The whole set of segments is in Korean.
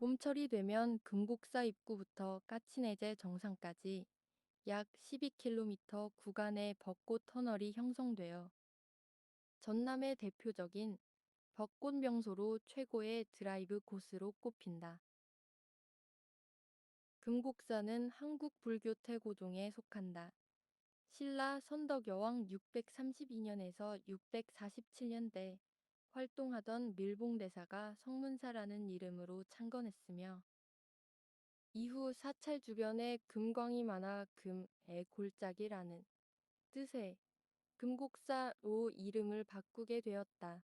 봄철이 되면 금곡사 입구부터 까치네제 정상까지 약 12km 구간의 벚꽃 터널이 형성되어 전남의 대표적인 벚꽃 명소로 최고의 드라이브 코스로 꼽힌다. 금곡사는 한국 불교 태고종에 속한다. 신라 선덕여왕 632년에서 647년대 활동하던 밀봉대사가 성문사라는 이름으로 창건했으며 이후 사찰 주변에 금광이 많아 금의 골짜기라는 뜻의 금곡사로 이름을 바꾸게 되었다.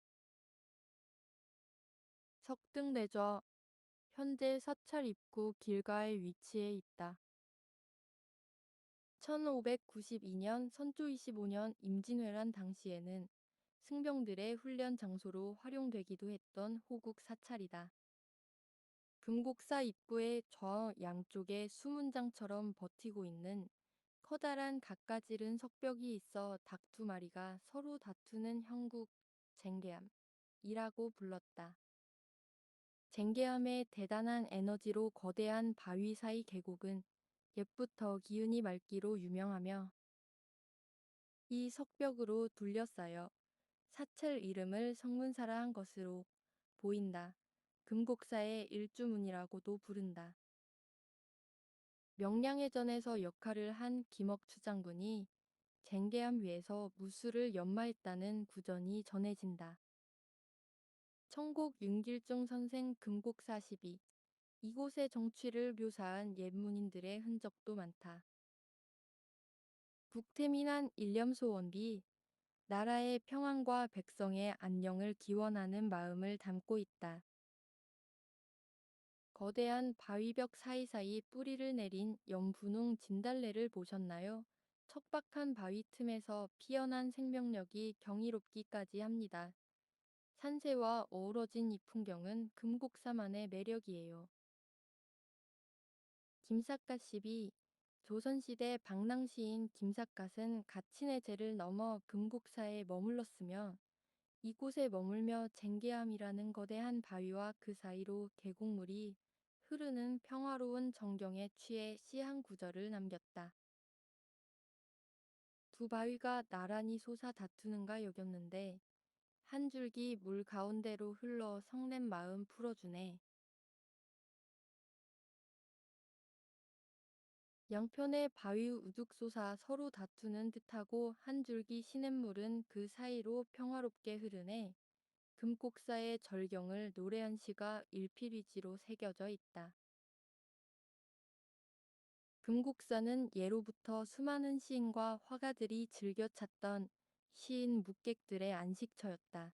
석등대저 현재 사찰 입구 길가에 위치해 있다. 1592년 선조 25년 임진왜란 당시에는 승병들의 훈련 장소로 활용되기도 했던 호국 사찰이다. 금곡사 입구의 좌 양쪽에 수문장처럼 버티고 있는 커다란 갖가지른 석벽이 있어 닭 두 마리가 서로 다투는 형국 쟁개암이라고 불렀다. 쟁개암의 대단한 에너지로 거대한 바위 사이 계곡은 옛부터 기운이 맑기로 유명하며 이 석벽으로 둘러싸여 사찰 이름을 성문사라 한 것으로 보인다. 금곡사의 일주문이라고도 부른다. 명량해전에서 역할을 한 김억추 장군이 쟁개암 위에서 무술을 연마했다는 구전이 전해진다. 청곡 윤길중 선생 금곡42 이곳의 정취를 묘사한 옛문인들의 흔적도 많다. 북태민한 일념소원비 나라의 평안과 백성의 안녕을 기원하는 마음을 담고 있다. 거대한 바위벽 사이사이 뿌리를 내린 연분홍 진달래를 보셨나요? 척박한 바위 틈에서 피어난 생명력이 경이롭기까지 합니다. 산세와 어우러진 이 풍경은 금곡사만의 매력이에요. 김삿갓십이 조선시대 방랑시인 김삿갓은 가친의 제를 넘어 금곡사에 머물렀으며 이곳에 머물며 쟁개암이라는 거대한 바위와 그 사이로 계곡물이 흐르는 평화로운 정경에 취해 시 한 구절을 남겼다. 두 바위가 나란히 솟아 다투는가 여겼는데 한 줄기 물 가운데로 흘러 성낸 마음 풀어주네. 양편의 바위 우뚝 솟아 서로 다투는 듯하고 한 줄기 시냇물은 그 사이로 평화롭게 흐르네. 금곡사의 절경을 노래한 시가 일필위지로 새겨져 있다. 금곡사는 예로부터 수많은 시인과 화가들이 즐겨 찾던 시인 묵객들의 안식처였다.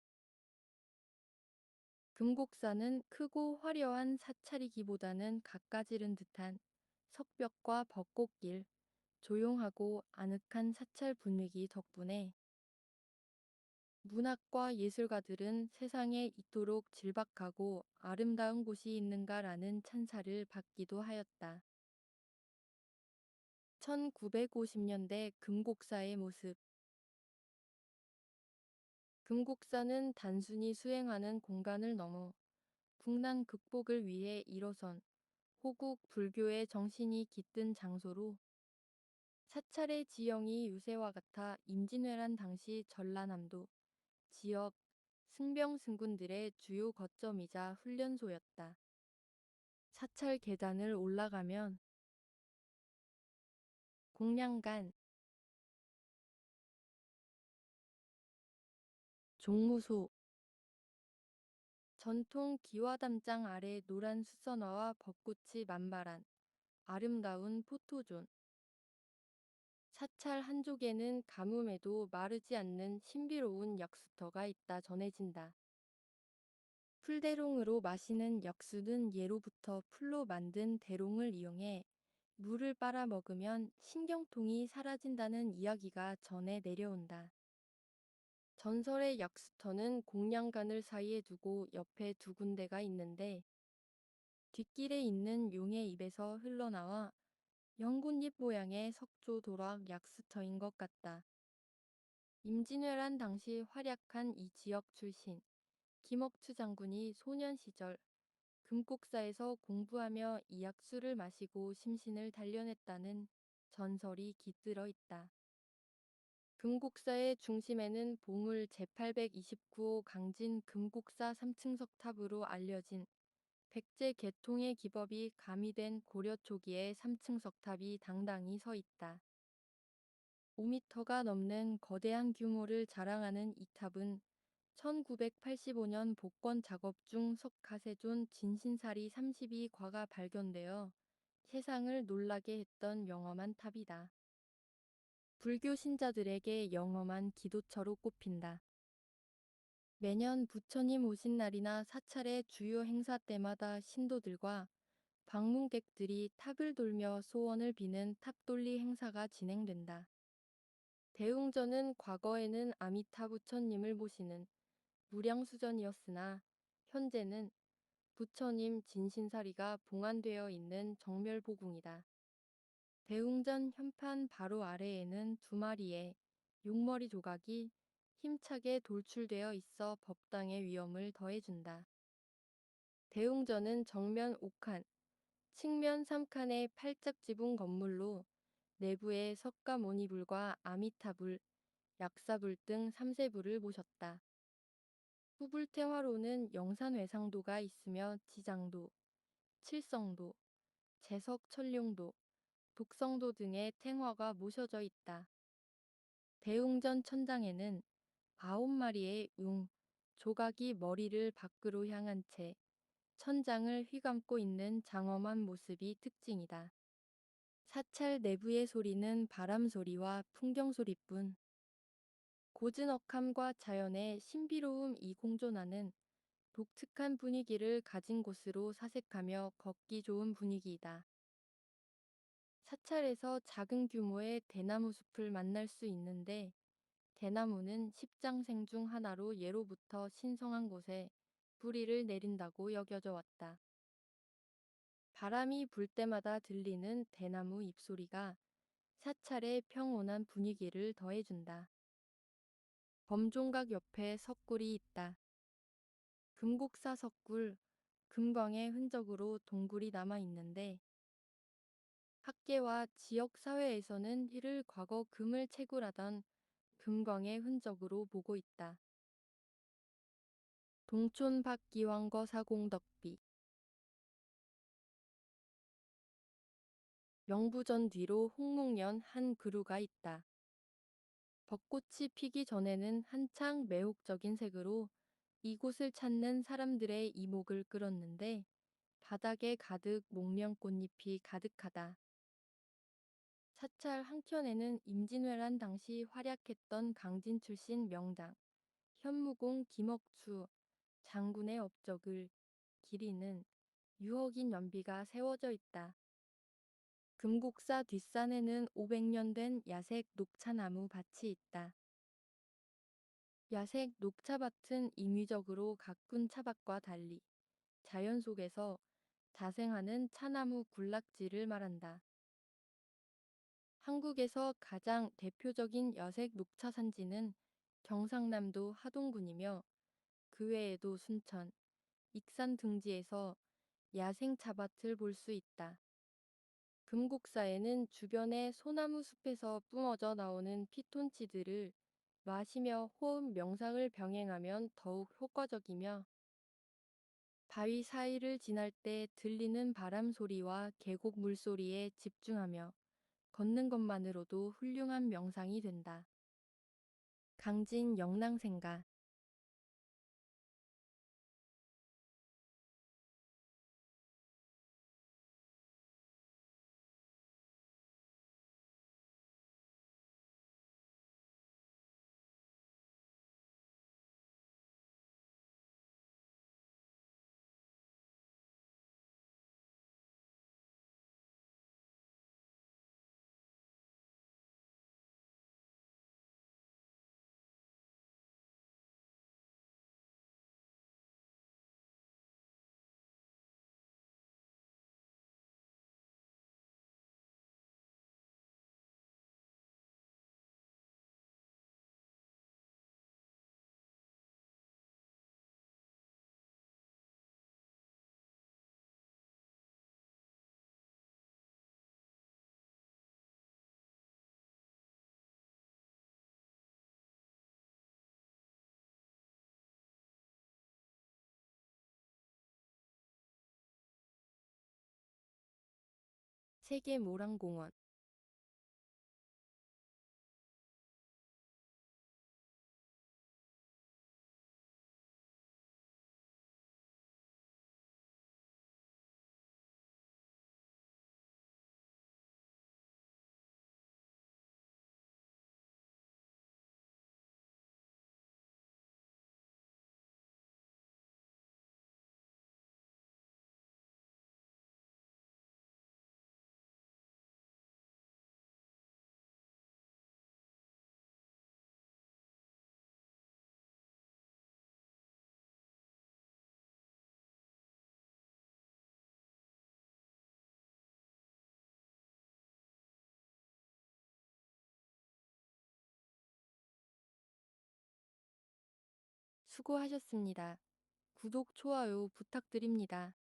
금곡사는 크고 화려한 사찰이기보다는 갖가지른 듯한 석벽과 벚꽃길, 조용하고 아늑한 사찰 분위기 덕분에 문학과 예술가들은 세상에 이토록 질박하고 아름다운 곳이 있는가라는 찬사를 받기도 하였다. 1950년대 금곡사의 모습. 금곡사는 단순히 수행하는 공간을 넘어 국난 극복을 위해 일어선 호국 불교의 정신이 깃든 장소로 사찰의 지형이 요새와 같아 임진왜란 당시 전라남도 지역 승병 승군들의 주요 거점이자 훈련소였다. 사찰 계단을 올라가면 공량간, 종무소, 전통 기와담장 아래 노란 수선화와 벚꽃이 만발한 아름다운 포토존. 사찰 한쪽에는 가뭄에도 마르지 않는 신비로운 역수터가 있다 전해진다. 풀대롱으로 마시는 역수는 예로부터 풀로 만든 대롱을 이용해 물을 빨아 먹으면 신경통이 사라진다는 이야기가 전해 내려온다. 전설의 역수터는 공량간을 사이에 두고 옆에 두 군데가 있는데 뒷길에 있는 용의 입에서 흘러나와 연꽃잎 모양의 석조 도락 약수터인 것 같다. 임진왜란 당시 활약한 이 지역 출신 김억추 장군이 소년 시절 금곡사에서 공부하며 이약수를 마시고 심신을 단련했다는 전설이 깃들어 있다. 금곡사의 중심에는 보물 제829호 강진 금곡사 3층 석탑으로 알려진 백제 계통의 기법이 가미된 고려 초기의 3층 석탑이 당당히 서 있다. 5m가 넘는 거대한 규모를 자랑하는 이 탑은 1985년 복권 작업 중 석가세존 진신사리 32과가 발견되어 세상을 놀라게 했던 영험한 탑이다. 불교 신자들에게 영험한 기도처로 꼽힌다. 매년 부처님 오신 날이나 사찰의 주요 행사 때마다 신도들과 방문객들이 탑을 돌며 소원을 비는 탑돌리 행사가 진행된다. 대웅전은 과거에는 아미타 부처님을 모시는 무량수전이었으나 현재는 부처님 진신사리가 봉안되어 있는 정멸보궁이다. 대웅전 현판 바로 아래에는 두 마리의 용머리 조각이 힘차게 돌출되어 있어 법당의 위엄을 더해준다. 대웅전은 정면 5칸, 측면 3칸의 팔짝 지붕 건물로 내부에 석가모니불과 아미타불, 약사불 등 3세불을 모셨다. 후불태화로는 영산외상도가 있으며 지장도, 칠성도, 제석천룡도, 독성도 등의 탱화가 모셔져 있다. 대웅전 천장에는 9마리의 웅, 조각이 머리를 밖으로 향한 채 천장을 휘감고 있는 장엄한 모습이 특징이다. 사찰 내부의 소리는 바람 소리와 풍경 소리뿐. 고즈넉함과 자연의 신비로움이 공존하는 독특한 분위기를 가진 곳으로 사색하며 걷기 좋은 분위기이다. 사찰에서 작은 규모의 대나무 숲을 만날 수 있는데 대나무는 십장생 중 하나로 예로부터 신성한 곳에 뿌리를 내린다고 여겨져 왔다. 바람이 불 때마다 들리는 대나무 잎소리가 사찰의 평온한 분위기를 더해준다. 범종각 옆에 석굴이 있다. 금곡사 석굴, 금광의 흔적으로 동굴이 남아 있는데 학계와 지역 사회에서는 이를 과거 금을 채굴하던 금광의 흔적으로 보고 있다. 동촌 박기왕거 사공덕비 명부전 뒤로 홍목련 한 그루가 있다. 벚꽃이 피기 전에는 한창 매혹적인 색으로 이곳을 찾는 사람들의 이목을 끌었는데 바닥에 가득 목련꽃잎이 가득하다. 사찰 한켠에는 임진왜란 당시 활약했던 강진 출신 명당, 현무공 김억추, 장군의 업적을 기리는 유허긴 연비가 세워져 있다. 금곡사 뒷산에는 500년 된 야색 녹차나무 밭이 있다. 야색 녹차밭은 임의적으로 가꾼 차밭과 달리 자연 속에서 자생하는 차나무 군락지를 말한다. 한국에서 가장 대표적인 여색 녹차 산지는 경상남도 하동군이며 그 외에도 순천, 익산 등지에서 야생 차밭을 볼 수 있다. 금곡사에는 주변의 소나무 숲에서 뿜어져 나오는 피톤치드를 마시며 호흡 명상을 병행하면 더욱 효과적이며 바위 사이를 지날 때 들리는 바람 소리와 계곡 물소리에 집중하며 걷는 것만으로도 훌륭한 명상이 된다. 강진 영랑생가 세계 모란공원. 수고하셨습니다. 구독, 좋아요 부탁드립니다.